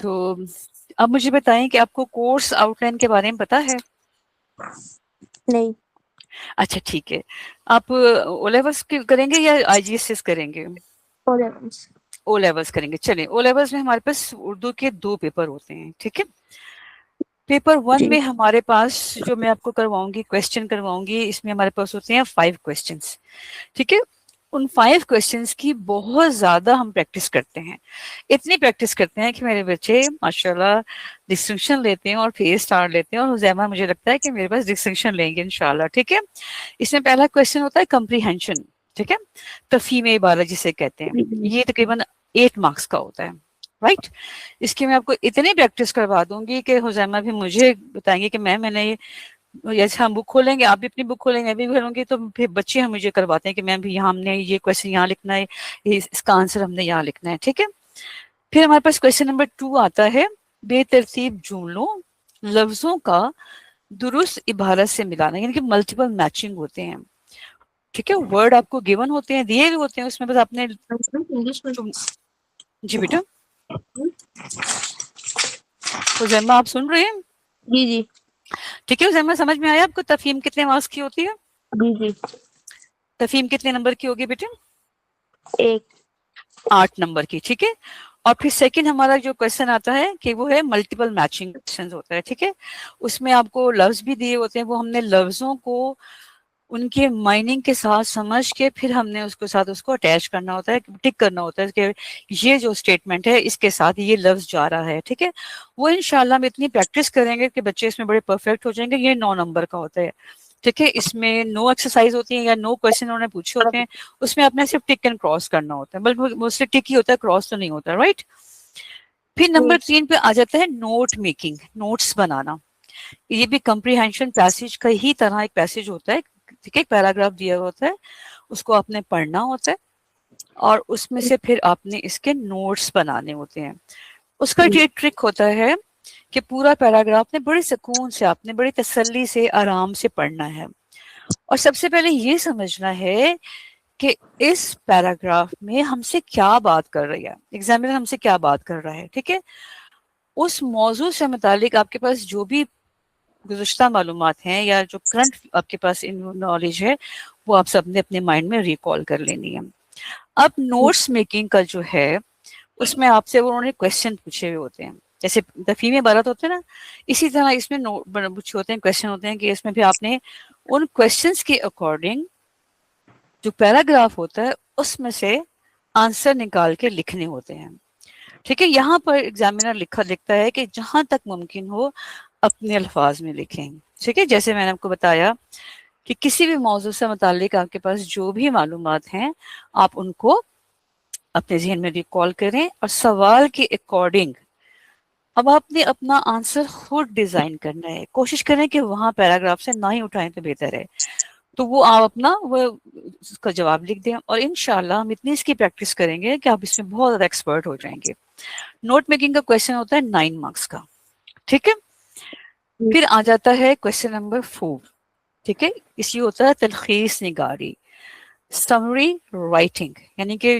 تو اب مجھے بتائیں کہ آپ کو کورس آؤٹ لائن کے بارے میں پتا ہے؟ نہیں. اچھا ٹھیک ہے. آپ او لیولس کریں گے یا آئی جی ایس ایس کریں گے؟ O levels. او لیولس کریں گے. چلیں او لیولس میں ہمارے پاس اردو کے 2 پیپر ہوتے ہیں. ٹھیک ہے. پیپر 1 جی. میں ہمارے پاس جو میں آپ کو کرواؤں گی کویسچن کرواؤں گی، اس میں ہمارے پاس ہوتے ہیں 5 کویسچنس. ٹھیک ہے. ان 5 کویسچنس کی بہت زیادہ ہم پریکٹس کرتے ہیں. اتنی پریکٹس کرتے ہیں کہ میرے بچے ماشاءاللہ ڈسٹنکشن لیتے ہیں اور فیس اسٹار لیتے ہیں، اور حذیمہ مجھے لگتا ہے کہ میرے پاس ڈسٹنکشن لیں گے انشاءاللہ. ٹھیک ہے. اس میں پہلا کویسچن ہوتا ہے کمپریہنشن. ٹھیک ہے. تفہیم عبارت جسے کہتے ہیں، یہ تقریباً 8 مارکس کا ہوتا ہے. رائٹ. اس کی میں آپ کو اتنی پریکٹس کروا دوں گی کہ حذیمہ بھی مجھے بتائیں گے کہ میں نے یہ، جیسے ہم بک کھولیں گے، آپ بھی اپنی بک کھولیں گے، میں بھی کھولوں گی، تو پھر بچے ہم مجھے کرواتے ہیں کہ میم بھی ہم نے یہ کویسچن یہاں لکھنا ہے، اس کا آنسر ہم نے یہاں لکھنا ہے. ٹھیک ہے. پھر ہمارے پاس کویسچن نمبر 2 آتا ہے بے ترتیب جملوں لفظوں کا درست عبارت سے ملانا، یعنی کہ ملٹیپل میچنگ ہوتے ہیں. ٹھیک ہے. ورڈ آپ کو گیون ہوتے ہیں، دیے ہوئے ہوتے ہیں، اس میں بس آپ نے انگلش میں. جی بیٹا حذیمہ آپ سن رہے ہیں؟ جی جی ٹھیک ہے. حذیمہ سمجھ میں آیا آپ کو تفہیم کتنے مارکس کی ہوتی ہے؟ جی جی. تفہیم کتنے نمبر کی ہوگی بیٹے؟ 1. 8 نمبر کی. ٹھیک ہے. اور پھر سیکنڈ ہمارا جو کویسچن آتا ہے کہ وہ ہے ملٹیپل میچنگ کویسچن ہوتا ہے. ٹھیک ہے. اس میں آپ کو لفظ بھی دیے ہوتے ہیں، وہ ہم نے لفظوں کو ان کے مائننگ کے ساتھ سمجھ کے پھر ہم نے اس کے ساتھ اس کو اٹیچ کرنا ہوتا ہے، ٹک کرنا ہوتا ہے کہ یہ جو اسٹیٹمنٹ ہے اس کے ساتھ یہ لفظ جا رہا ہے. ٹھیک ہے. وہ انشاءاللہ ہم اتنی پریکٹس کریں گے کہ بچے اس میں بڑے پرفیکٹ ہو جائیں گے. یہ 9 نمبر کا ہوتا ہے. ٹھیک ہے. اس میں نو ایکسرسائز ہوتی ہیں یا نو کویسچن انہوں نے پوچھے ہوتے ہیں، اس میں آپ نے صرف ٹک اینڈ کراس کرنا ہوتا ہے، بلکہ موسٹلی ٹک ہی ہوتا ہے، کراس تو نہیں ہوتا. رائٹ. پھر نمبر 3 پہ آ جاتا ہے نوٹ میکنگ، نوٹس بنانا. یہ بھی کمپریہنشن پیسج کا ہی طرح ایک پیسج ہوتا ہے. ٹھیک ہے. ایک پیراگراف دیا ہوتا ہے، اس کو آپ نے پڑھنا ہوتا ہے اور اس میں سے پھر آپ نے اس کے نوٹس بنانے ہوتے ہیں. اس کا جو ٹرک ہوتا ہے کہ پورا پیراگراف نے بڑے سکون سے، آپ نے بڑی تسلی سے آرام سے پڑھنا ہے، اور سب سے پہلے یہ سمجھنا ہے کہ اس پیراگراف میں ہم سے کیا بات کر رہی ہے، ایگزامینر ہم سے کیا بات کر رہا ہے. ٹھیک ہے. اس موضوع سے متعلق آپ کے پاس جو بھی گزشتہ معلومات ہیں یا جو کرنٹ آپ کے پاس نالج ہے، وہ آپ سب نے اپنے مائنڈ میں ریکال کر لینی ہے. اب نوٹس میکنگ کا جو ہے، اس میں آپ سے انہوں نے کویسچن پوچھے ہوئے ہوتے ہیں، جیسے تفہیم عبارت ہوتے ہیں نا، اسی طرح اس میں پوچھے ہوتے ہیں کویسچن ہوتے ہیں کہ اس میں بھی آپ نے ان کویسچنس کے اکارڈنگ جو پیراگراف ہوتا ہے اس میں سے آنسر نکال کے لکھنے ہوتے ہیں. ٹھیک ہے. یہاں پر ایگزامینر لکھتا ہے کہ جہاں تک ممکن ہو اپنے الفاظ میں لکھیں. ٹھیک ہے. جیسے میں نے آپ کو بتایا کہ کسی بھی موضوع سے متعلق آپ کے پاس جو بھی معلومات ہیں، آپ ان کو اپنے ذہن میں ریکال کریں اور سوال کے اکارڈنگ اب آپ نے اپنا آنسر خود ڈیزائن کرنا ہے. کوشش کریں کہ وہاں پیراگراف سے نہ ہی اٹھائیں تو بہتر ہے. تو وہ آپ اپنا اس کا جواب لکھ دیں، اور انشاءاللہ ہم اتنی اس کی پریکٹس کریں گے کہ آپ اس میں بہت زیادہ ایکسپرٹ ہو جائیں گے. نوٹ میکنگ کا کویسچن ہوتا ہے 9 مارکس کا. ٹھیک ہے. پھر آ جاتا ہے کویسچن نمبر 4. ٹھیک ہے. اسی ہوتا ہے تلخیص نگاری، سمری رائٹنگ، یعنی کہ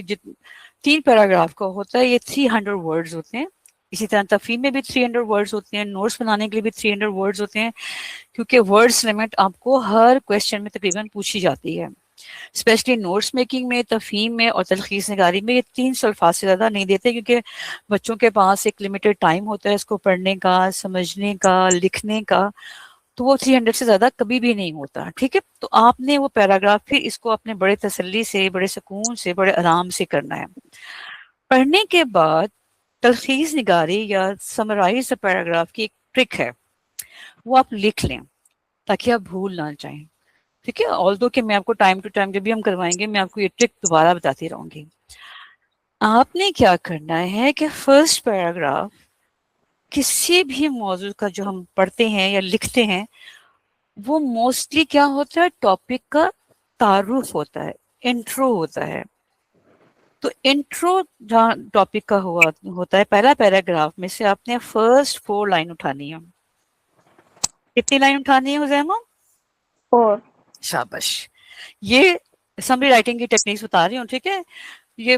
3 پیراگراف کا ہوتا ہے، یہ 300 ورڈز ہوتے ہیں. اسی طرح تفہیم میں بھی 300 ورڈز ہوتے ہیں، نوٹس بنانے کے لیے بھی 300 ورڈز ہوتے ہیں، کیونکہ ورڈز لمٹ آپ کو ہر کویسچن میں تقریباً پوچھی جاتی ہے. اسپیشلی نوٹس میکنگ میں، تفہیم میں اور تلخیص نگاری میں یہ 300 الفاظ سے زیادہ نہیں دیتے، کیونکہ بچوں کے پاس ایک لمیٹڈ ٹائم ہوتا ہے اس کو پڑھنے کا، سمجھنے کا، لکھنے کا، تو وہ 300 سے زیادہ کبھی بھی نہیں ہوتا. ٹھیک ہے. تو آپ نے وہ پیراگراف پھر اس کو اپنے بڑے تسلی سے، بڑے سکون سے، بڑے آرام سے کرنا ہے. پڑھنے کے بعد تلخیص نگاری یا سمرائز پیراگراف کی ایک ٹرک ہے، وہ آپ لکھ لیں تاکہ آپ بھول نہ جائیں. ٹھیک ہے. آلدو کہ میں آپ کو ٹائم ٹو ٹائم جب بھی ہم کروائیں گے میں آپ کو یہ ٹرک دوبارہ بتاتی رہوں گی. آپ نے کیا کرنا ہے کہ فرسٹ پیراگراف کسی بھی موضوع کا جو ہم پڑھتے ہیں یا لکھتے ہیں، وہ موسٹلی کیا ہوتا ہے، ٹاپک کا تعارف ہوتا ہے، انٹرو ہوتا ہے. تو انٹرو جہاں ٹاپک کا ہوتا ہے، پہلا پیراگراف میں سے آپ نے فرسٹ 4 لائن اٹھانی ہے. کتنی لائن اٹھانی ہے حذیمہ؟ 4. شابش. یہ سمری رائٹنگ کی ٹیکنیکس بتا رہی ہوں. ٹھیک ہے. یہ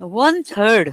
1/3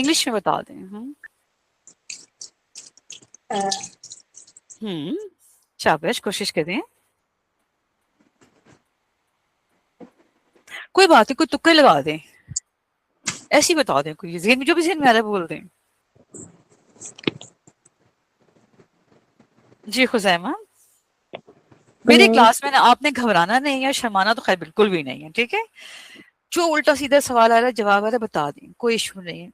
انگلش میں بتا دیں. شاباش, کوشش کریں. کوئی بات نہیں, کوئی تکے لگا دیں, ایسی بتا دیں, کوئی ذہن میں جو بھی ذہن میں آ رہا ہے بول دیں. جی خزیمہ, میری کلاس میں نا آپ نے گھبرانا نہیں ہے, شرمانا تو خیر بالکل بھی نہیں ہے, ٹھیک ہے. جو الٹا سیدھا سوال آ رہا ہے, جواب آ رہا ہے, بتا دیں, کوئی ایشو نہیں ہے.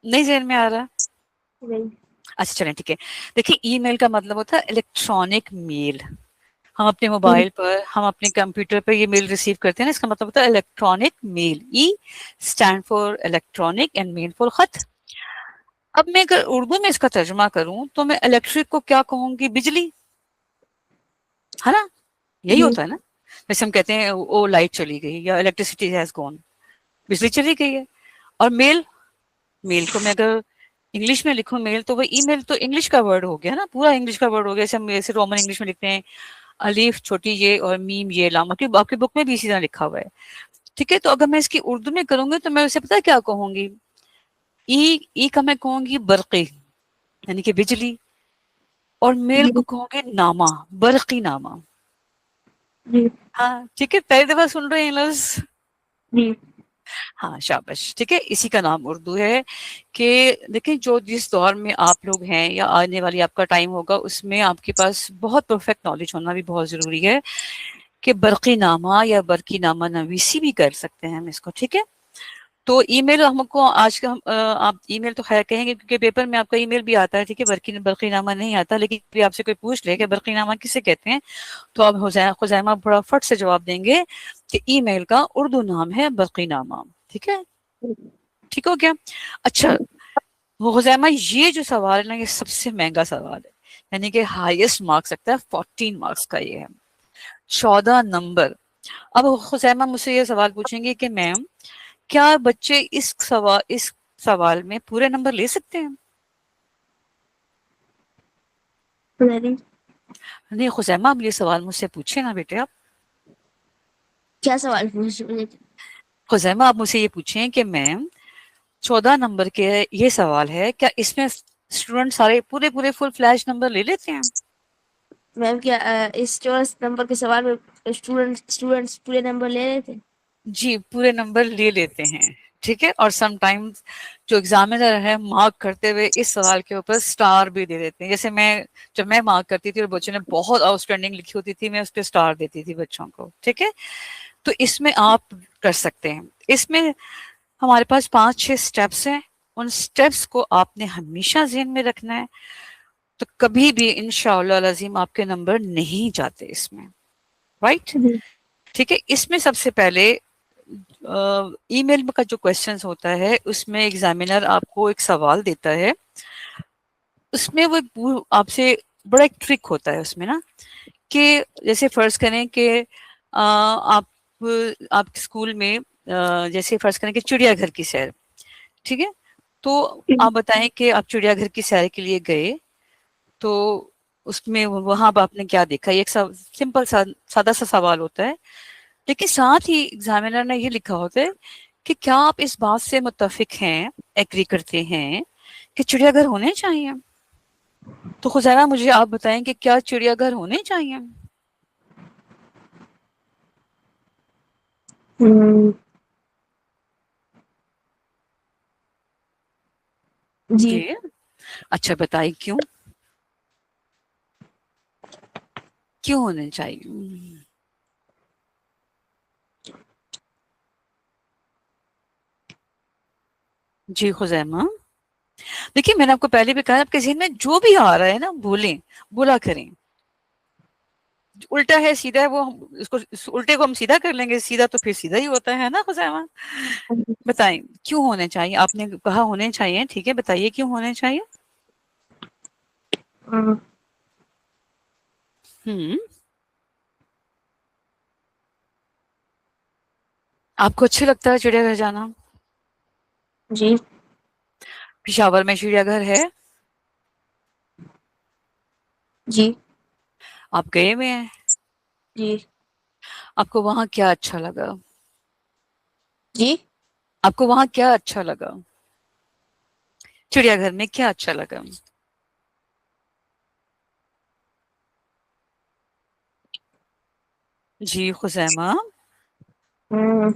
نہیں ذہن میں آ رہا. نہیں. اچھا چلیں ٹھیک ہے. دیکھیں ای میل کا مطلب ہوتا ہے الیکٹرانک میل. ہم اپنے موبائل پر, ہم اپنے کمپیوٹر پہ یہ میل ریسیو کرتے ہیں نا, اس کا مطلب ہوتا ہے electronic mail. E stand for electronic and mail for خط. اب میں اگر اردو میں اس کا ترجمہ کروں تو میں الیکٹرک کو کیا کہوں گی؟ بجلی, ہے نا, یہی ہوتا ہے نا. جیسے ہم کہتے ہیں او لائٹ چلی گئی یا الیکٹریسٹی ہیز گون, بجلی چلی گئی ہے. اور میل, میل کو میں اگر انگلش میں لکھوں میل تو وہ ای میل تو انگلش کا ورڈ ہو گیا نا, پورا انگلش کا ورڈ ہو گیا. جیسے ہم ایسے رومن انگلش میں لکھتے ہیں الف چھوٹی یہ اور میم یہ لام, کی آپ کی بک میں بھی اسی طرح لکھا ہوا ہے, ٹھیک ہے. تو اگر میں اس کی اردو میں کروں گی تو میں اسے پتا کیا کہوں گی؟ ای کا میں کہوں گی برقی, یعنی کہ بجلی. اور میل کو کہوں گے نامہ, برقی نامہ. ہاں ٹھیک ہے, پہلی دفعہ سن رہے ہیں لفظ؟ ہاں شاباش, ٹھیک ہے. اسی کا نام اردو ہے. کہ دیکھیں جو جس دور میں آپ لوگ ہیں یا آنے والی آپ کا ٹائم ہوگا, اس میں آپ کے پاس بہت پرفیکٹ نالج ہونا بھی بہت ضروری ہے, کہ برقی نامہ یا برقی نامہ نویسی بھی کر سکتے ہیں ہم اس کو, ٹھیک ہے. تو ای میل ہم کو آج کا آپ ای میل تو خیر کہیں گے کیونکہ پیپر میں آپ کا ای میل بھی آتا ہے, ٹھیک ہے. برقی نامہ نہیں آتا, لیکن آپ سے کوئی پوچھ لے کہ برقی نامہ کسے کہتے ہیں, تو آپ خزیمہ بڑا فٹ سے جواب دیں گے کہ ای میل کا اردو نام ہے برقی نامہ, ٹھیک ہے. ٹھیک ہو گیا. اچھا خزیمہ, یہ جو سوال ہے نا, یہ سب سے مہنگا سوال ہے, یعنی کہ ہائیسٹ مارکس سکتا ہے, 14 مارکس کا یہ ہے, 14 نمبر. اب خزیمہ مجھ سے یہ سوال پوچھیں گے کہ میم کیا بچے اس سوال میں پورے نمبر لے سکتے ہیں؟ نہیں خزیمہ, اب یہ سوال مجھ سے پوچھے نا بیٹے. آپ کیا سوال پوچھ رہے تھے؟ خزیمہ آپ مجھ سے یہ پوچھیں کہ میم 14 نمبر کے یہ سوال ہے, کیا اس میں اسٹوڈنٹ سارے پورے فل فلیش نمبر لے لیتے ہیں؟ میم کیا اس 14 نمبر کے سوال میں اسٹوڈنٹس پورے نمبر لے رہے تھے؟ جی پورے نمبر لے لیتے ہیں, ٹھیک ہے. اور سم ٹائمز جو ایگزامینر ہے مارک کرتے ہوئے اس سوال کے اوپر سٹار بھی دے دیتے ہیں. جیسے جب میں مارک کرتی تھی اور بچوں نے بہت آؤٹ اسٹینڈنگ لکھی ہوتی تھی, میں اس پہ سٹار دیتی تھی بچوں کو, ٹھیک ہے. تو اس میں آپ کر سکتے ہیں. اس میں ہمارے پاس 5-6 سٹیپس ہیں, ان سٹیپس کو آپ نے ہمیشہ ذہن میں رکھنا ہے, تو کبھی بھی انشاءاللہ العظیم آپ کے نمبر نہیں جاتے اس میں, رائٹ. ٹھیک ہے. اس میں سب سے پہلے ای میل کا جو کوشچنز ہوتا ہے, اس میں ایگزامینر آپ کو ایک سوال دیتا ہے, اس میں وہ آپ سے بڑا ایک ٹرک ہوتا ہے اس میں نا, کہ جیسے فرض کریں کہ آپ اسکول میں جیسے فرض کریں کہ چڑیا گھر کی سیر, ٹھیک ہے. تو آپ بتائیں کہ آپ چڑیا گھر کی سیر کے لیے گئے, تو اس میں وہاں پہ آپ نے کیا دیکھا؟ یہ ایک سمپل سادہ سا سوال ہوتا ہے, لیکن ساتھ ہی ایگزامینر نے یہ لکھا ہوتا ہے کہ کیا آپ اس بات سے متفق ہیں, ایگری کرتے ہیں کہ چڑیا گھر ہونے چاہیے؟ تو خزیمہ مجھے آپ بتائیں کہ کیا چڑیا گھر ہونے چاہیے؟ جی. جی اچھا بتائیے کیوں ہونے چاہیے؟ جی خزیمہ, دیکھیے میں نے آپ کو پہلے بھی کہا, آپ کے ذہن میں جو بھی آ رہا ہے نا بولا کریں. الٹا ہے سیدھا ہے, وہ اس کو الٹے کو ہم سیدھا کر لیں گے, سیدھا تو پھر سیدھا ہی ہوتا ہے نا خزیمہ. بتائیں کیوں ہونے چاہیے؟ آپ نے کہا ہونے چاہیے, ٹھیک ہے, بتائیے کیوں ہونے چاہیے. آپ کو اچھا لگتا ہے چڑیا گھر جانا؟ جی. پشاور میں چڑیا گھر ہے؟ جی. آپ گئے ہوئے ہیں؟ جی. آپ کو وہاں کیا اچھا لگا؟ جی. آپ کو وہاں کیا اچھا لگا؟ چڑیا گھر میں کیا اچھا لگا؟ جی خزیمہ. میم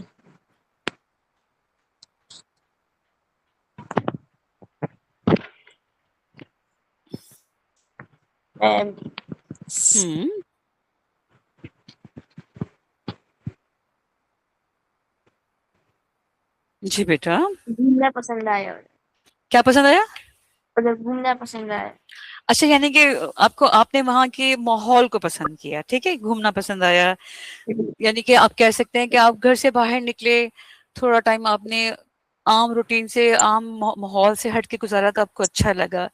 ہوں. جی بیٹا. گھومنا پسند آیا، کیا پسند آیا؟ ادھر گھومنا پسند آیا. اچھا یعنی کہ آپ نے وہاں کے ماحول کو پسند کیا، ٹھیک ہے، گھومنا پسند آیا. یعنی کہ آپ کہہ سکتے ہیں کہ آپ گھر سے باہر نکلے، تھوڑا ٹائم آپ نے عام روٹین سے، عام ماحول سے ہٹ کے گزارا تو آپ کو اچھا لگا.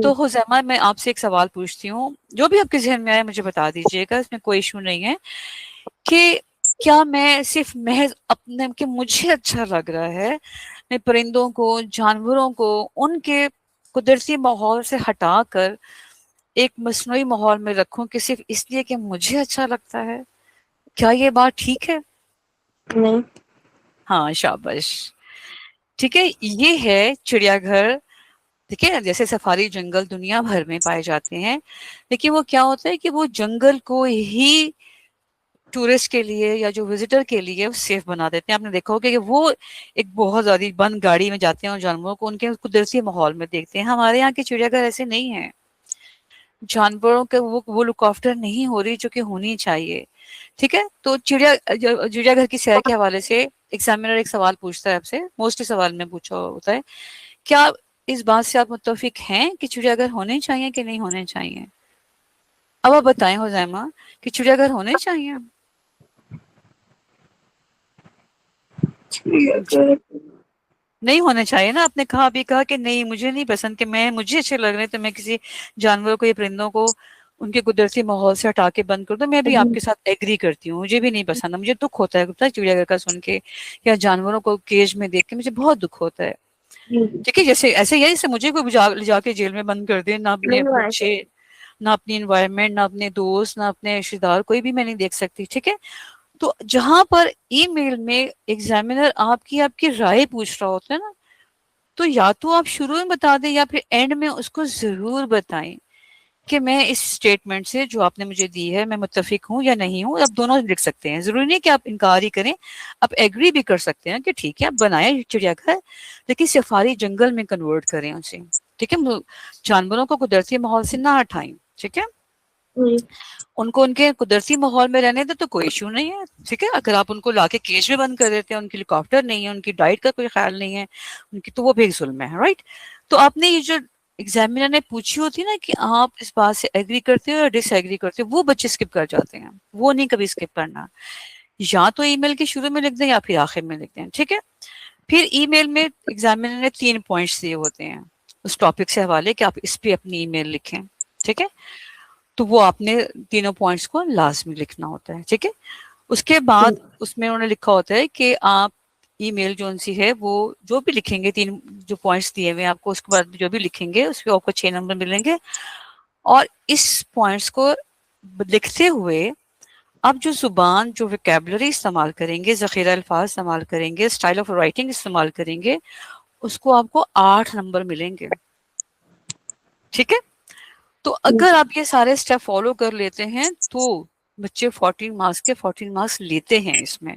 تو حزیمہ میں آپ سے ایک سوال پوچھتی ہوں، جو بھی آپ کے ذہن میں آئے مجھے بتا دیجیے گا، اس میں کوئی ایشو نہیں ہے، کہ کیا میں صرف محض اپنے کہ مجھے اچھا لگ رہا ہے میں پرندوں کو، جانوروں کو ان کے قدرتی ماحول سے ہٹا کر ایک مصنوعی ماحول میں رکھوں کہ صرف اس لیے کہ مجھے اچھا لگتا ہے؟ کیا یہ بات ٹھیک ہے؟ نہیں. ہاں شاباش. ٹھیک ہے، یہ ہے چڑیا گھر. ٹھیک ہے، جیسے سفاری جنگل دنیا بھر میں پائے جاتے ہیں، لیکن وہ کیا ہوتا ہے کہ وہ جنگل کو ہی ٹورسٹ کے لیے یا جو وزٹر کے لیے سیف بنا دیتے ہیں. آپ نے دیکھا ہوگا کہ وہ ایک بہت زیادہ بند گاڑی میں جاتے ہیں اور جانوروں کو ان کے قدرتی ماحول میں دیکھتے ہیں. ہمارے یہاں کے چڑیا گھر ایسے نہیں ہیں، جانوروں کے وہ لک آفٹر نہیں ہو رہی جو کہ ہونی چاہیے. ٹھیک ہے، تو چڑیا گھر کی سیر کے حوالے سے ایگزامینر ایک سوال پوچھتا ہے آپ سے، موسٹلی سوال میں پوچھا ہوتا ہے، کیا اس بات سے آپ متفق ہیں کہ چڑیا گھر ہونے چاہیے کہ نہیں ہونے چاہیے؟ اب آپ بتائیں حزیمہ کہ چڑیا گھر ہونے چاہیے؟ نہیں ہونے چاہیے نا. آپ نے کہا ابھی کہا کہ نہیں مجھے نہیں پسند، کہ مجھے اچھے لگ رہے ہیں تو میں کسی جانور کو یا پرندوں کو ان کے قدرتی ماحول سے ہٹا کے بند کر دوں. میں بھی آپ کے ساتھ ایگری کرتی ہوں، مجھے بھی نہیں پسند. مجھے دکھ ہوتا ہے چڑیا گھر کا سن کے یا جانوروں کو کیج میں دیکھ کے مجھے بہت دکھ ہوتا ہے. ٹھیک ہے، جیسے ایسے ہی جیسے مجھے کوئی جا کے جیل میں بند کر دے، نہ اپنے نہیں ہونا بچے، نہ اپنی انوائرمنٹ، نہ اپنے دوست، نہ اپنے رشتے دار، کوئی بھی میں نہیں دیکھ سکتی. ٹھیک ہے، تو جہاں پر ای میل میں ایگزامینر آپ کی رائے پوچھ رہا ہوتا ہے نا، تو یا تو آپ شروع میں بتا دیں یا پھر اینڈ میں اس کو ضرور بتائیں کہ میں اس اسٹیٹمنٹ سے جو آپ نے مجھے دی ہے میں متفق ہوں یا نہیں ہوں. آپ دونوں لکھ سکتے ہیں، ضروری نہیں کہ آپ انکار ہی کریں، آپ ایگری بھی کر سکتے ہیں کہ ٹھیک ہے آپ بنائیں چڑیا گھر، لیکن سفاری جنگل میں کنورٹ کریں اسے. ٹھیک ہے، جانوروں کو قدرتی ماحول سے نہ ہٹائیں. ٹھیک ہے، ان کو ان کے قدرتی ماحول میں رہنے دے تو کوئی ایشو نہیں ہے. ٹھیک ہے، اگر آپ ان کو لا کے کیج میں بند کر دیتے ہیں، ان کی ہیلیکاپٹر نہیں ہے، ان کی ڈائٹ کا کوئی خیال نہیں ہے ان کی، تو وہ بھی ظلم ہے. رائٹ، تو آپ نے یہ جو ایگزامینر نے پوچھی ہوتی ہے نا کہ آپ اس بات سے ایگری کرتے ہو یا ڈس ایگری کرتے ہو، وہ بچے اسکپ کر جاتے ہیں، وہ نہیں کبھی اسکپ کرنا. یا تو ای میل کے شروع میں لکھ دیں یا پھر آخر میں لکھ دیں. ٹھیک ہے، پھر ای میل میں ایگزامینر نے 3 پوائنٹس دیے ہوتے ہیں اس ٹاپک سے حوالے کہ آپ اس پہ اپنی ای میل لکھیں. ٹھیک ہے، تو وہ آپ نے تینوں پوائنٹس کو لازمی لکھنا ہوتا ہے. ٹھیک ہے، اس کے بعد اس میں انہوں نے لکھا ہوتا ہے کہ آپ ای میل جو ان سی ہے وہ جو بھی لکھیں گے، 3 جو پوائنٹس دیے ہوئے آپ کو، اس کے بعد جو بھی لکھیں گے اس پہ آپ کو 6 نمبر ملیں گے. اور اس پوائنٹس کو لکھتے ہوئے آپ جو زبان، جو ویکیبلری استعمال کریں گے، ذخیرہ الفاظ استعمال کریں گے، اسٹائل آف رائٹنگ استعمال کریں گے، اس کو آپ کو 8 نمبر ملیں گے. ٹھیک ہے، تو اگر آپ یہ سارے سٹیپ فالو کر لیتے ہیں تو بچے 14 مارکس کے 14 مارکس لیتے ہیں اس میں.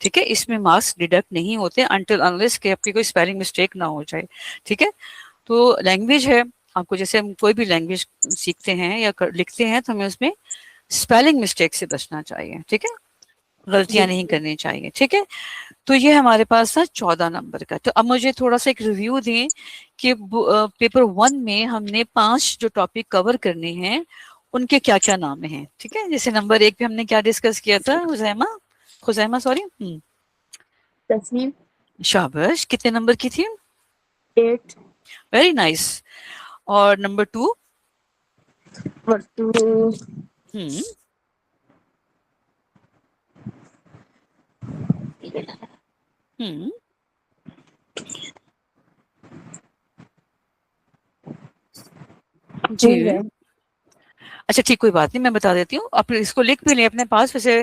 ٹھیک ہے، اس میں مارکس ڈیڈکٹ نہیں ہوتے انٹل انلیس کہ آپ کی کوئی اسپیلنگ مسٹیک نہ ہو جائے. ٹھیک ہے، تو لینگویج ہے، آپ کو جیسے ہم کوئی بھی لینگویج سیکھتے ہیں یا لکھتے ہیں تو ہمیں اس میں اسپیلنگ مسٹیک سے بچنا چاہیے. ٹھیک ہے، غلطیاں نہیں کرنی چاہیے. ٹھیک ہے، تو یہ ہمارے پاس تھا 14 نمبر کا. تو اب مجھے تھوڑا سا ایک ریویو دیں کہ پیپر 1 میں ہم نے 5 جو ٹاپک کور کرنے ہیں ان کے کیا کیا نام ہیں. ٹھیک ہے، جیسے نمبر 1 پہ ہم نے کیا ڈسکس کیا تھا خزیمہ سوری. تصنیف. شاباش، کتنے نمبر کی تھی؟ 8. Very nice. اور نمبر 2؟ مرتو. ہم ہم جی اچھا ٹھیک، کوئی بات نہیں، میں بتا دیتی ہوں. آپ اس کو لکھ بھی لیں اپنے پاس. ویسے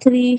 3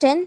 10.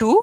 2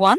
1,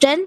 10।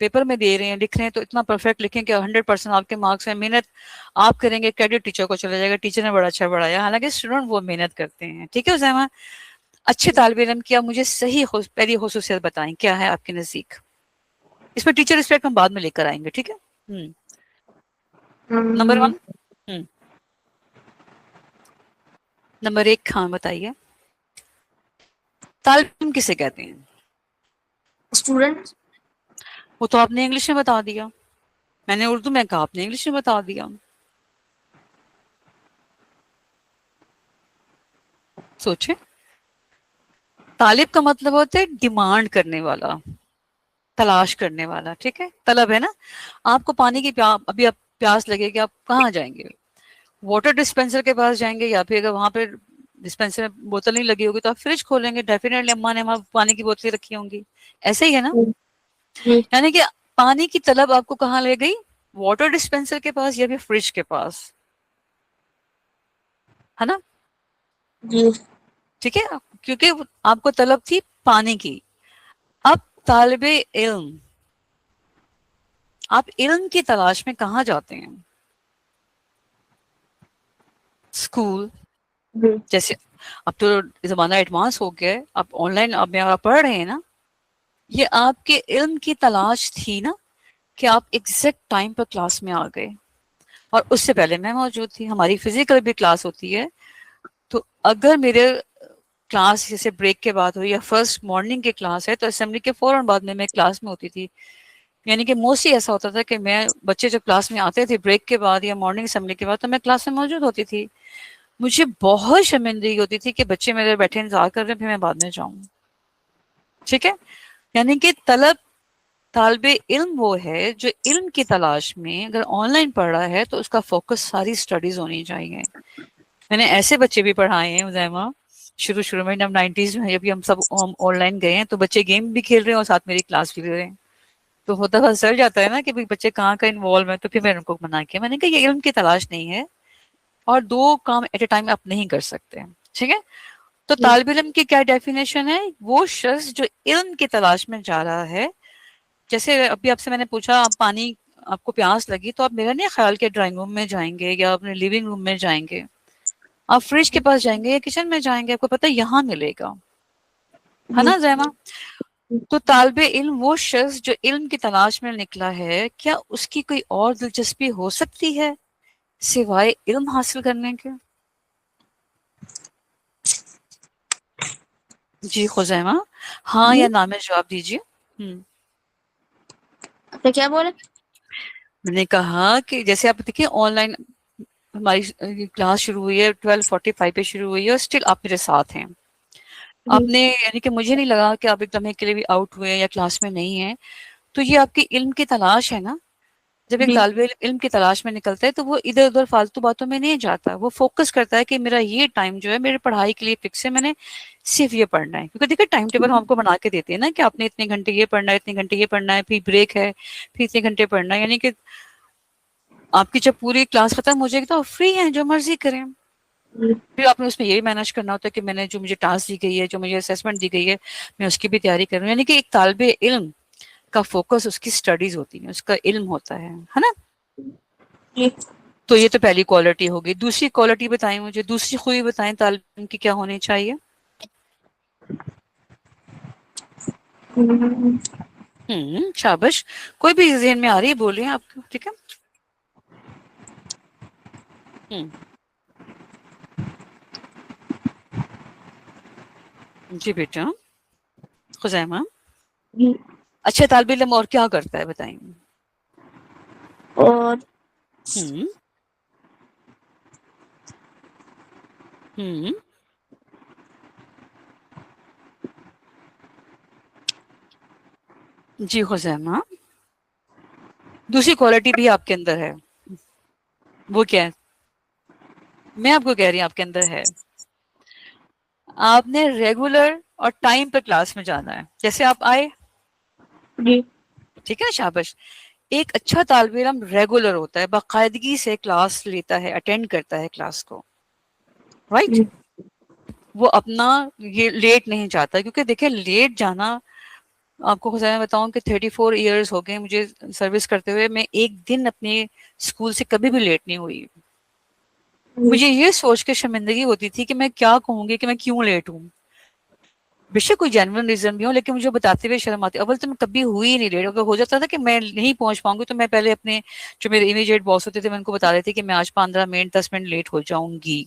پیپر میں دے رہے ہیں لکھ رہے ہیں تو اتنا پرفیکٹ لکھیں کہ 100% آپ کے مارکس ہیں. محنت آپ کریں گے, کریڈٹ ٹیچر کو چلا جائے گا, ٹیچر نے بڑا اچھا پڑھایا, حالانکہ اسٹوڈنٹ وہ محنت کرتے ہیں. ٹھیک ہے عزیمہ, اچھے طالب علم کی آپ مجھے صحیح پہلی خصوصیت بتائیں, کیا ہے آپ کے نزدیک؟ اس میں ٹیچر رسپیکٹ ہم بعد میں لے کر آئیں گے. ٹھیک ہے. نمبر 1. نمبر 1 ہاں بتائیے, طالب علم کسے کہتے ہیں؟ اسٹوڈنٹ. وہ تو آپ نے انگلش میں بتا دیا, میں نے اردو میں کہا, آپ نے انگلش میں بتا دیا. سوچیں, طالب کا مطلب ہوتا ہے ڈیمانڈ کرنے والا, تلاش کرنے والا. ٹھیک ہے, طلب ہے نا. آپ کو پانی کی ابھی آپ پیاس لگے گی, آپ کہاں جائیں گے؟ واٹر ڈسپینسر کے پاس جائیں گے, یا پھر اگر وہاں پہ ڈسپینسر میں بوتل نہیں لگی ہوگی تو آپ فریج کھولیں گے. ڈیفینیٹلی اماں نے وہاں پانی کی بوتلیں رکھی ہوں گی. ایسے ہی ہے نا. جی. یعنی کہ پانی کی طلب آپ کو کہاں لے گئی؟ واٹر ڈسپینسر کے پاس یا پھر فریج کے پاس, ہے نا. جی. ٹھیک ہے, کیونکہ آپ کو طلب تھی پانی کی. اب طالب علم, آپ علم کی تلاش میں کہاں جاتے ہیں؟ اسکول. جی. جیسے اب تو زمانہ ایڈوانس ہو گیا ہے, آپ آن لائن آپ پڑھ رہے ہیں نا. یہ آپ کے علم کی تلاش تھی نا, کہ آپ ایگزیکٹ ٹائم پر کلاس میں آ گئے. اور اس سے پہلے میں موجود تھی, ہماری فزیکل بھی کلاس ہوتی ہے. تو اگر میرے کلاس جیسے بریک کے بعد ہوئی یا فرسٹ مارننگ کی کلاس ہے, تو اسمبلی کے فوراً بعد میں کلاس میں ہوتی تھی. یعنی کہ موسٹلی ایسا ہوتا تھا کہ میں بچے جب کلاس میں آتے تھے بریک کے بعد یا مارننگ اسمبلی کے بعد, تو میں کلاس میں موجود ہوتی تھی. مجھے بہت شرمندگی ہوتی تھی کہ بچے میرے بیٹھے انتظار کر رہے ہیں, پھر میں بعد میں جاؤں. ٹھیک ہے, یعنی کہ طالب علم وہ ہے جو علم کی تلاش میں اگر آن لائن پڑھ رہا ہے تو اس کا فوکس ساری اسٹڈیز ہونی چاہیے. میں نے ایسے بچے بھی پڑھائے ہیں عزیمہ, شروع میں جب 90s میں ابھی ہم سب آن لائن گئے ہیں, تو بچے گیم بھی کھیل رہے ہیں اور ساتھ میری کلاس بھی لے رہے ہیں. تو ہوتا تھا چل جاتا ہے نا کہ بچے کہاں کا انوالو ہے. تو پھر میں نے ان کو منع کیا, میں نے کہا یہ علم کی تلاش نہیں ہے, اور 2 کام ایٹ اے ٹائم آپ نہیں کر سکتے. ٹھیک ہے, تو طالب علم کی کیا ڈیفینیشن ہے؟ وہ شخص جو علم کی تلاش میں جا رہا ہے. جیسے ابھی آپ سے میں نے پوچھا, آپ پانی آپ کو پیاس لگی, تو آپ میرا نہیں خیال کہ ڈرائنگ روم میں جائیں گے یا اپنے لیونگ روم میں جائیں گے, آپ فریج کے پاس جائیں گے یا کچن میں جائیں گے, آپ کو پتہ یہاں ملے گا, ہے نا زیمہ. تو طالب علم وہ شخص جو علم کی تلاش میں نکلا ہے, کیا اس کی کوئی اور دلچسپی ہو سکتی ہے سوائے علم حاصل کرنے کے؟ جی خزیمہ, ہاں یا نا میں جواب دیجیے. آپ نے کیا بولے؟ میں نے کہا کہ جیسے آپ دیکھیں آن لائن ہماری کلاس شروع ہوئی ہے 12:45 پہ شروع ہوئی ہے, اور اسٹل آپ میرے ساتھ ہیں. آپ نے یعنی کہ مجھے نہیں لگا کہ آپ ایک لمحے کے لیے بھی آؤٹ ہوئے یا کلاس میں نہیں ہیں. تو یہ آپ کی علم کی تلاش ہے نا. جب ایک طالب علم کی تلاش میں نکلتا ہے تو وہ ادھر ادھر فالتو باتوں میں نہیں جاتا, وہ فوکس کرتا ہے کہ میرا یہ ٹائم جو ہے میرے پڑھائی کے لیے فکس ہے, میں نے صرف یہ پڑھنا ہے. کیونکہ دیکھیں ٹائم ٹیبل ہم آپ کو بنا کے دیتے ہیں نا کہ آپ نے اتنے گھنٹے یہ پڑھنا ہے, اتنے گھنٹے یہ پڑھنا ہے, پھر بریک ہے, پھر اتنے گھنٹے پڑھنا ہے. یعنی کہ آپ کی جب پوری کلاس ختم ہو جائے گی تو آپ فری ہیں, جو مرضی کریں. پھر آپ نے اس میں یہی مینج کرنا ہوتا ہے کہ میں نے جو مجھے ٹاسک دی گئی ہے, جو مجھے اسیسمنٹ دی گئی ہے, میں اس کی بھی تیاری کروں. یعنی کہ ایک طالب علم کا فوکس اس کی اسٹڈیز ہوتی ہے, اس کا علم ہوتا ہے نا. تو یہ تو پہلی کوالٹی ہوگی. دوسری کوالٹی بتائیں مجھے, دوسری خوبی بتائیں طالب علم کی کیا ہونی چاہیے؟ شابش, کوئی بھی ذہن میں آ رہی ہے بول رہے ہیں آپ کو. ٹھیک ہے. جی بیٹا خزیمہ, اچھا طالب علم اور کیا کرتا ہے بتائیں. اور جی خزیمہ, دوسری کوالٹی بھی آپ کے اندر ہے. وہ کیا ہے؟ میں آپ کو کہہ رہی ہوں آپ کے اندر ہے. آپ نے ریگولر اور ٹائم پہ کلاس میں جانا ہے. جیسے آپ آئے, ٹھیک ہے, شابش. ایک اچھا طالب علم ریگولر ہوتا ہے, باقاعدگی سے کلاس لیتا ہے, اٹینڈ کرتا ہے کلاس کو, رائٹ. وہ اپنا یہ لیٹ نہیں جاتا, کیونکہ دیکھیں لیٹ جانا آپ کو خزانہ بتاؤں کہ 34 ایئرس ہو گئے مجھے سروس کرتے ہوئے، میں ایک دن اپنے اسکول سے کبھی بھی لیٹ نہیں ہوئی. مجھے یہ سوچ کے شرمندگی ہوتی تھی کہ میں کیا کہوں گی کہ میں کیوں لیٹ ہوں. بے شک کوئی جینوئن ریزن بھی ہو، لیکن مجھے بتاتے ہوئے شرم آتی. اول تو میں کبھی ہوئی ہی نہیں لیٹ. اگر ہو جاتا تھا کہ میں نہیں پہنچ پاؤں گی تو میں پہلے اپنے جو میرے امیجیٹ باس ہوتے تھے میں ان کو بتا دیتی کہ میں آج 15 منٹ 10 منٹ لیٹ ہو جاؤں گی.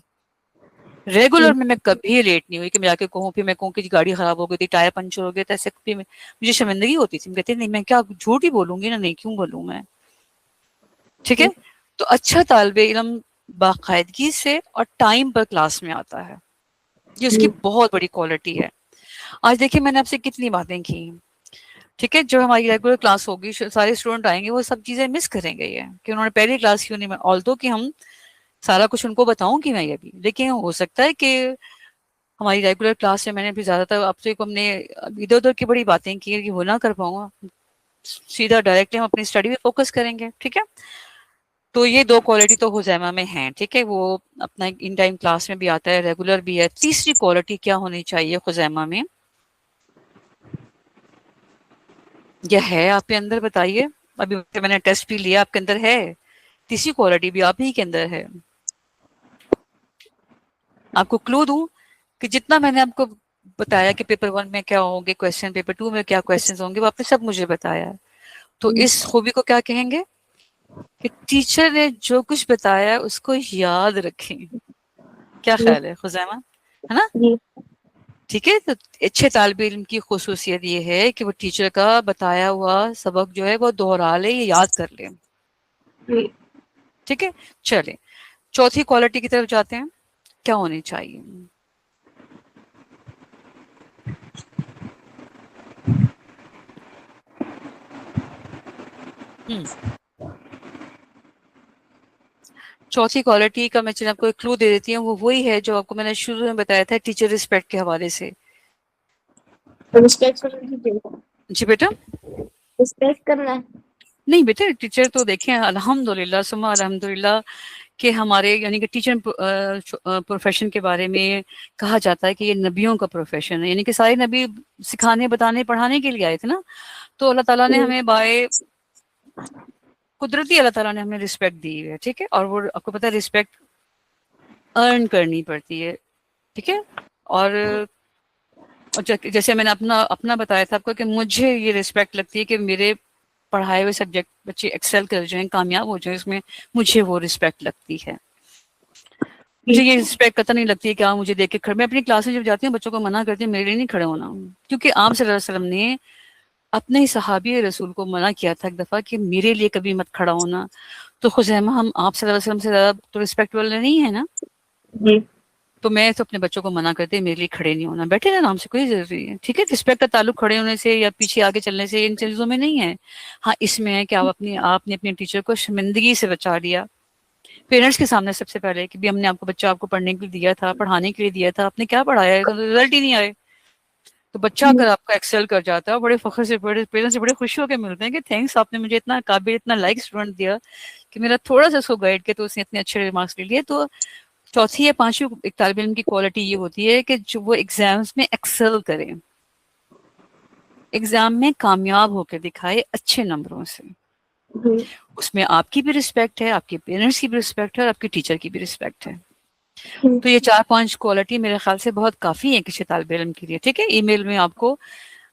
ریگولر میں کبھی لیٹ نہیں ہوئی کہ میں جا کے کہوں، پھر میں کہوں کہ گاڑی خراب ہو گئی تھی، ٹائر پنچر ہو گیا تھا. ایسے بھی مجھے شرمندگی ہوتی تھی. کہتے نہیں میں کیا جھوٹ ہی بولوں گی نا، نہیں کیوں بولوں میں. ٹھیک ہے. تو اچھا طالب علم باقاعدگی سے اور ٹائم پر کلاس میں آتا ہے، یہ اس کی بہت بڑی کوالٹی ہے. آج دیکھیں میں نے آپ سے کتنی باتیں کی. ٹھیک ہے. جو ہماری ریگولر کلاس ہوگی سارے اسٹوڈنٹ آئیں گے، وہ سب چیزیں مس کریں گے یہ کہ انہوں نے پہلی کلاس کیوں نہیں. آلدو کہ ہم سارا کچھ ان کو بتاؤں کہ میں یہ بھی، لیکن ہو سکتا ہے کہ ہماری ریگولر کلاس میں نے بھی زیادہ تر آپ سے ہم نے ادھر ادھر کی بڑی باتیں کی کہ وہ نہ کر پاؤں گا. سیدھا ڈائریکٹلی ہم اپنی اسٹڈی پہ فوکس کریں گے. ٹھیک ہے. تو یہ دو کوالٹی تو حزیمہ میں ہیں. ٹھیک ہے. وہ اپنا ان ٹائم کلاس میں بھی آتا ہے، ریگولر بھی ہے. تیسری کوالٹی کیا ہونی چاہیے حزیمہ میں؟ یہ ہے آپ کے اندر، بتائیے. ابھی میں نے ٹیسٹ بھی لیا، آپ کے اندر ہے تیسری کوالٹی بھی آپ ہی کے اندر ہے. آپ کو کلو دوں کہ جتنا میں نے آپ کو بتایا کہ پیپر 1 میں کیا ہوں گے کویسچن، پیپر 2 میں کیا کویسچنز ہوں گے، وہ آپ نے سب مجھے بتایا. تو اس خوبی کو کیا کہیں گے کہ ٹیچر نے جو کچھ بتایا اس کو یاد رکھیں. کیا خیال ہے خزیمہ؟ ہے نا؟ ٹھیک ہے. تو اچھے طالب علم کی خصوصیت یہ ہے کہ وہ ٹیچر کا بتایا ہوا سبق جو ہے وہ دوہرا لے یا یاد کر لے. ٹھیک ہے. چلیں چوتھی کوالٹی کی طرف جاتے ہیں. کیا ہونی چاہیے؟ چوتھی کوالٹی کا میں آپ کو ایک کلو دے دیتی ہوں. وہ وہی ہے جو آپ کو میں نے شروع میں بتایا تھا ٹیچر ریسپیکٹ کے حوالے سے. جی بیٹا. رسپیکٹ کرنا. نہیں بیٹے، ٹیچر تو دیکھیں الحمدللہ ثم الحمدللہ کہ ہمارے یعنی کہ ٹیچر پروفیشن کے بارے میں کہا جاتا ہے کہ یہ نبیوں کا پروفیشن ہے. یعنی کہ سارے نبی سکھانے بتانے پڑھانے کے لیے آئے تھے نا. تو اللہ تعالیٰ نے ہمیں بائے قدرتی اللہ تعالیٰ نے ہمیں رسپیکٹ دی ہے. ٹھیک ہے. اور وہ آپ کو پتہ ہے رسپیکٹ ارن کرنی پڑتی ہے. ٹھیک ہے. اور جیسے میں نے اپنا بتایا تھا آپ کو کہ مجھے یہ رسپیکٹ لگتی ہے کہ میرے پڑھائے ہوئے سبجیکٹ بچے ایکسل کر جائیں، کامیاب ہو جائیں، اس میں مجھے وہ رسپیکٹ لگتی ہے. مجھے یہ رسپیکٹ قطعا نہیں لگتی ہے کہ آپ مجھے دیکھ کے کھڑے. میں اپنی کلاس میں جب جاتی ہوں بچوں کو منع کرتی ہوں میرے لیے نہیں کھڑے ہونا، کیونکہ آپ صلی اللہ علیہ وسلم نے اپنے ہی صحابی رسول کو منع کیا تھا ایک دفعہ کہ میرے لیے کبھی مت کھڑا ہونا. تو خزیمہ ہم آپ صلی اللہ علیہ وسلم سے زیادہ تو رسپیکٹ والے نہیں ہے نا. تو میں تو اپنے بچوں کو منع کرتی میرے لیے کھڑے نہیں ہونا، بیٹھے رہنا، ہم سے کوئی ضروری ہے. ٹھیک ہے. رسپیکٹ کا تعلق کھڑے ہونے سے یا پیچھے آگے چلنے سے ان چیزوں میں نہیں ہے. ہاں اس میں ہے کہ آپ نے اپنے ٹیچر کو شرمندگی سے بچا لیا پیرنٹس کے سامنے سب سے پہلے کہ بھی ہم نے آپ کو بچہ آپ کو پڑھنے کے لیے دیا تھا، پڑھانے کے لیے دیا تھا، آپ نے کیا پڑھایا ہے، رزلٹ ہی نہیں آئے. تو بچہ اگر آپ کا ایکسل کر جاتا ہے بڑے فخر سے بڑے پیرنٹس سے بڑے خوشی ہو کے ملتے ہیں کہ تھینکس آپ نے مجھے اتنا قابل اتنا لائک اسٹوڈنٹ دیا کہ میرا تھوڑا سا اس کو گائڈ کیا تو اس نے اتنے اچھے مارکس لے لیے. تو چوتھی یا پانچویں ایک طالب علم کی کوالٹی یہ ہوتی ہے کہ جو وہ ایگزامس میں ایکسل کرے، ایگزام میں کامیاب ہو کے دکھائے اچھے نمبروں سے. اس میں آپ کی بھی رسپیکٹ ہے، آپ کے پیرنٹس کی بھی رسپیکٹ ہے، اور آپ کے ٹیچر کی بھی رسپیکٹ ہے. تو یہ 4-5 کوالٹی میرے خیال سے بہت کافی ہے کسی طالب علم کے لیے. ٹھیک ہے. ای میل میں آپ کو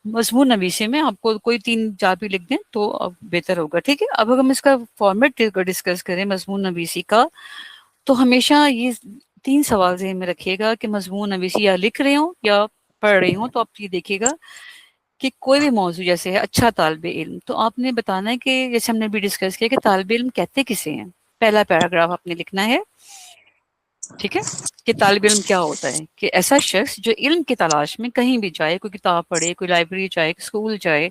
مضمون نویسی میں آپ کو کوئی 3-4 بھی لکھ دیں تو بہتر ہوگا. ٹھیک ہے. اب اگر ہم اس کا فارمیٹ ڈسکس کریں مضمون نویسی کا، تو ہمیشہ یہ 3 سوال ذہن میں رکھیے گا کہ مضمون نویسی یا لکھ رہے ہوں یا پڑھ رہی ہوں تو آپ یہ دیکھیے گا کہ کوئی بھی موضوع جیسے ہے اچھا طالب علم، تو آپ نے بتانا ہے کہ جیسے ہم نے بھی ڈسکس کیا کہ طالب علم کہتے کسے ہیں. پہلا پیراگراف آپ نے لکھنا ہے. ٹھیک ہے. کہ طالب علم کیا ہوتا ہے، کہ ایسا شخص جو علم کی تلاش میں کہیں بھی جائے، کوئی کتاب پڑھے، کوئی لائبریری جائے، اسکول جائے،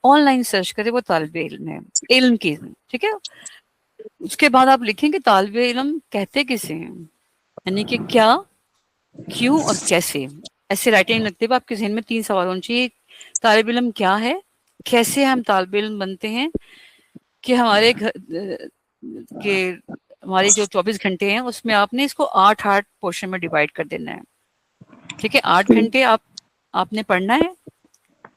آن لائن سرچ کرے، وہ طالب علم ہے. علم کی. ٹھیک ہے. اس کے بعد آپ لکھیں کہ طالب علم کہتے کسے ہیں، یعنی کہ کیا، کیوں اور کیسے. ایسے رائٹنگ لگتے ہوئے آپ کے ذہن میں 3 سوال ہونے چاہیے. طالب علم کیا ہے، کیسے ہم طالب علم بنتے ہیں، کہ ہمارے ہمارے جو 24 گھنٹے ہیں اس میں آپ نے اس کو 8 پورشن میں ڈیوائڈ کر دینا ہے. ٹھیک ہے. 8 گھنٹے آپ نے پڑھنا ہے،